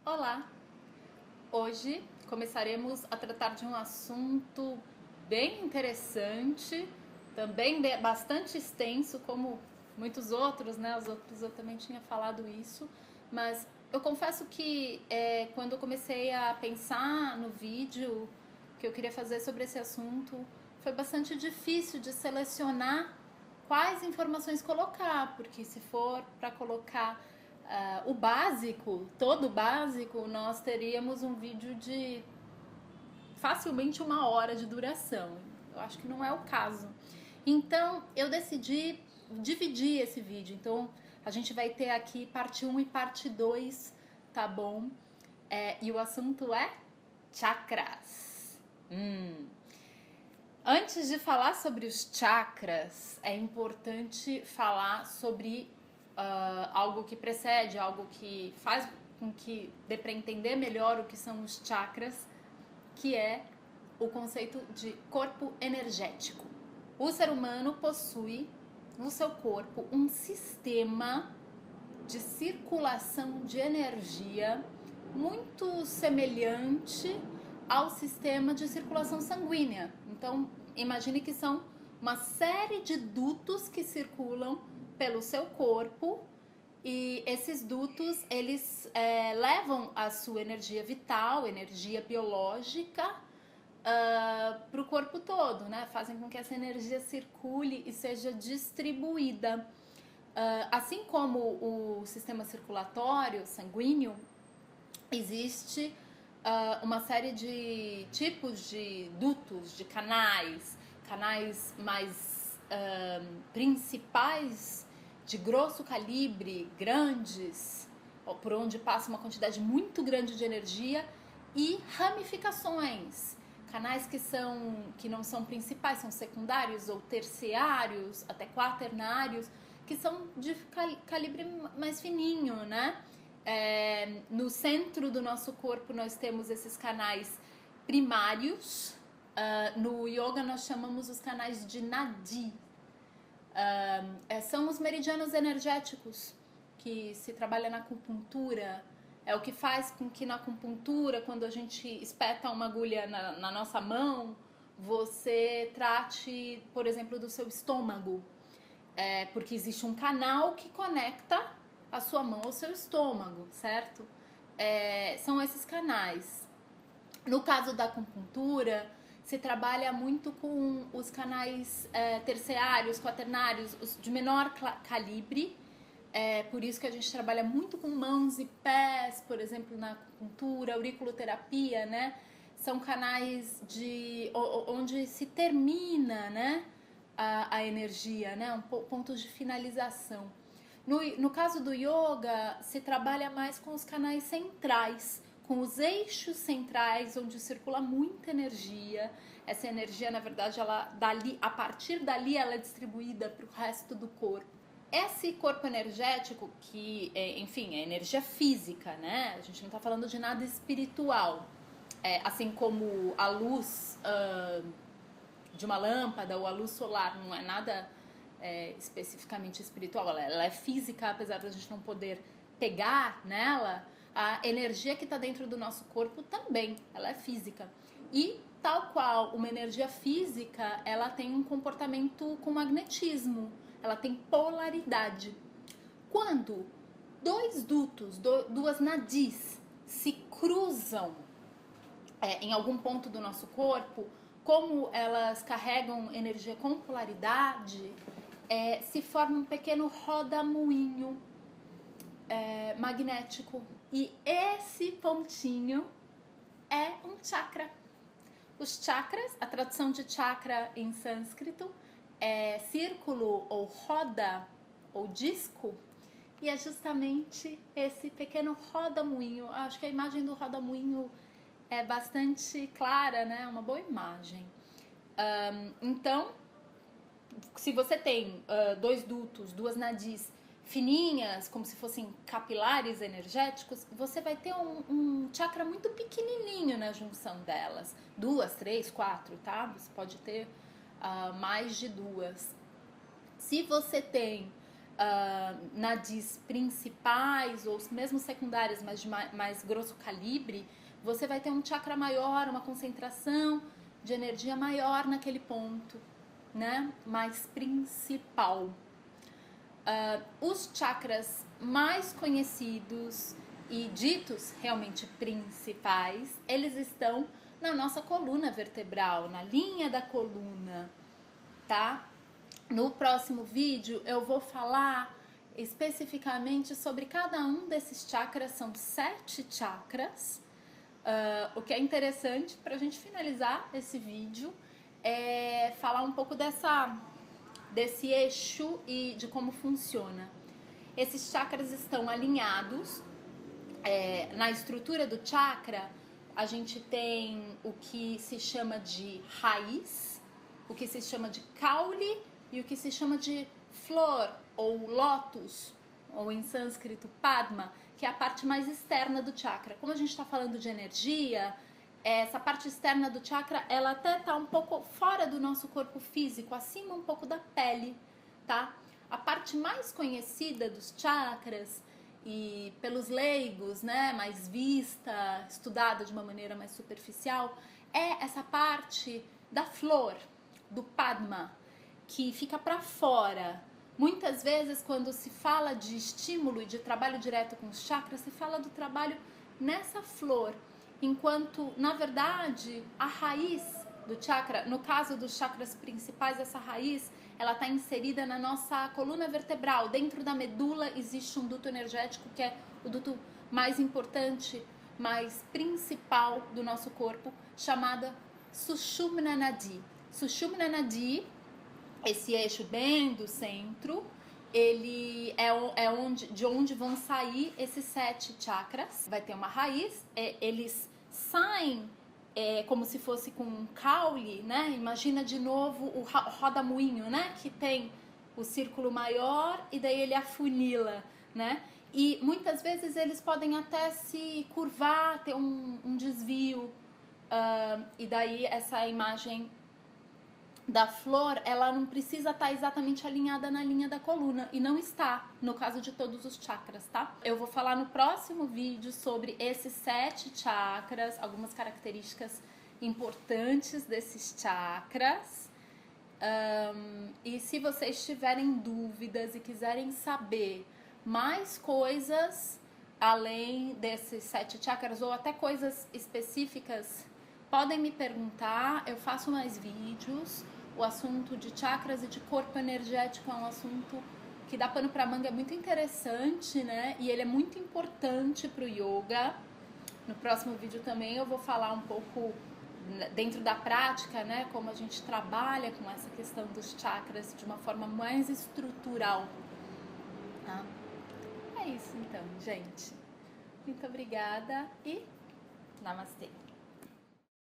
Olá! Hoje começaremos a tratar de um assunto bem interessante, também bastante extenso, como muitos outros, né? Os outros eu também tinha falado isso, mas eu confesso que quando eu comecei a pensar no vídeo que eu queria fazer sobre esse assunto, foi bastante difícil de selecionar quais informações colocar, porque se for para colocar o básico, todo o básico, nós teríamos um vídeo de facilmente 1 hora de duração. Eu acho que não é o caso. Então, eu decidi dividir esse vídeo. Então, a gente vai ter aqui parte 1 e parte 2, tá bom? E o assunto é chakras. Antes de falar sobre os chakras, é importante falar sobre algo que precede, algo que faz com que dê para entender melhor o que são os chakras, que é o conceito de corpo energético. O ser humano possui no seu corpo um sistema de circulação de energia muito semelhante ao sistema de circulação sanguínea. Então, imagine que são uma série de dutos que circulam pelo seu corpo e esses dutos, eles levam a sua energia vital, energia biológica, para o corpo todo, né? Fazem com que essa energia circule e seja distribuída. Assim como o sistema circulatório sanguíneo, existe uma série de tipos de dutos, de canais mais principais, de grosso calibre, grandes, por onde passa uma quantidade muito grande de energia, e ramificações, canais que não são principais, são secundários ou terciários, até quaternários, que são de calibre mais fininho, né? No centro do nosso corpo nós temos esses canais primários. No yoga nós chamamos os canais de nadi. São os meridianos energéticos que se trabalha na acupuntura. É o que faz com que na acupuntura, quando a gente espeta uma agulha na nossa mão, você trate, por exemplo, do seu estômago. Porque existe um canal que conecta a sua mão ao seu estômago, certo? São esses canais. No caso da acupuntura, se trabalha muito com os canais terciários, quaternários, os de menor calibre. Por isso que a gente trabalha muito com mãos e pés, por exemplo, na acupuntura, auriculoterapia, né? São canais onde se termina, né, a energia, né? Pontos de finalização. No caso do yoga, se trabalha mais com os canais centrais, com os eixos centrais, onde circula muita energia. Essa energia, na verdade, a partir dali, ela é distribuída para o resto do corpo. Esse corpo energético, que, enfim, é energia física, né? A gente não está falando de nada espiritual. Assim como a luz de uma lâmpada ou a luz solar não é nada especificamente espiritual, ela é física, apesar de a gente não poder pegar nela. A energia que está dentro do nosso corpo também, ela é física. E tal qual uma energia física, ela tem um comportamento com magnetismo, ela tem polaridade. Quando dois dutos, duas nadis se cruzam em algum ponto do nosso corpo, como elas carregam energia com polaridade, se forma um pequeno rodamuinho magnético. E esse pontinho é um chakra. Os chakras, a tradução de chakra em sânscrito é círculo ou roda ou disco, e é justamente esse pequeno rodamuinho. Acho que a imagem do rodamuinho é bastante clara, né? Uma boa imagem. Então, se você tem dois dutos, duas nadis fininhas, como se fossem capilares energéticos, você vai ter um chakra muito pequenininho na junção delas. 2, 3, 4, tá? Você pode ter mais de 2. Se você tem nadis principais ou mesmo secundárias, mas de mais grosso calibre, você vai ter um chakra maior, uma concentração de energia maior naquele ponto, né? Mais principal. Os chakras mais conhecidos e ditos realmente principais, eles estão na nossa coluna vertebral, na linha da coluna, tá? No próximo vídeo eu vou falar especificamente sobre cada um desses chakras, são 7 chakras. O que é interessante para a gente finalizar esse vídeo é falar um pouco desse eixo e de como funciona. Esses chakras estão alinhados. Na estrutura do chakra, a gente tem o que se chama de raiz, o que se chama de caule e o que se chama de flor ou lótus, ou em sânscrito padma, que é a parte mais externa do chakra. Como a gente está falando de energia, essa parte externa do chakra, ela até está um pouco fora do nosso corpo físico, acima um pouco da pele, tá? A parte mais conhecida dos chakras e pelos leigos, né, mais vista, estudada de uma maneira mais superficial, é essa parte da flor, do padma, que fica para fora. Muitas vezes, quando se fala de estímulo e de trabalho direto com os chakras, se fala do trabalho nessa flor, enquanto, na verdade, a raiz do chakra, no caso dos chakras principais, essa raiz, ela está inserida na nossa coluna vertebral. Dentro da medula existe um duto energético que é o duto mais importante, mais principal do nosso corpo, chamada Sushumna Nadi. Sushumna Nadi, esse eixo bem do centro, ele de onde vão sair esses 7 chakras. Vai ter uma raiz, eles saem como se fosse com um caule, né? Imagina de novo o roda-moinho, né? Que tem o círculo maior e daí ele afunila, né? E muitas vezes eles podem até se curvar, ter um desvio, e daí essa imagem da flor, ela não precisa estar exatamente alinhada na linha da coluna, e não está, no caso de todos os chakras, tá? Eu vou falar no próximo vídeo sobre esses 7 chakras, algumas características importantes desses chakras. E se vocês tiverem dúvidas e quiserem saber mais coisas além desses 7 chakras, ou até coisas específicas, podem me perguntar, eu faço mais vídeos. O assunto de chakras e de corpo energético é um assunto que dá pano pra manga, é muito interessante, né? E ele é muito importante pro yoga. No próximo vídeo também eu vou falar um pouco dentro da prática, né? Como a gente trabalha com essa questão dos chakras de uma forma mais estrutural, tá? É isso então, gente. Muito obrigada e namastê.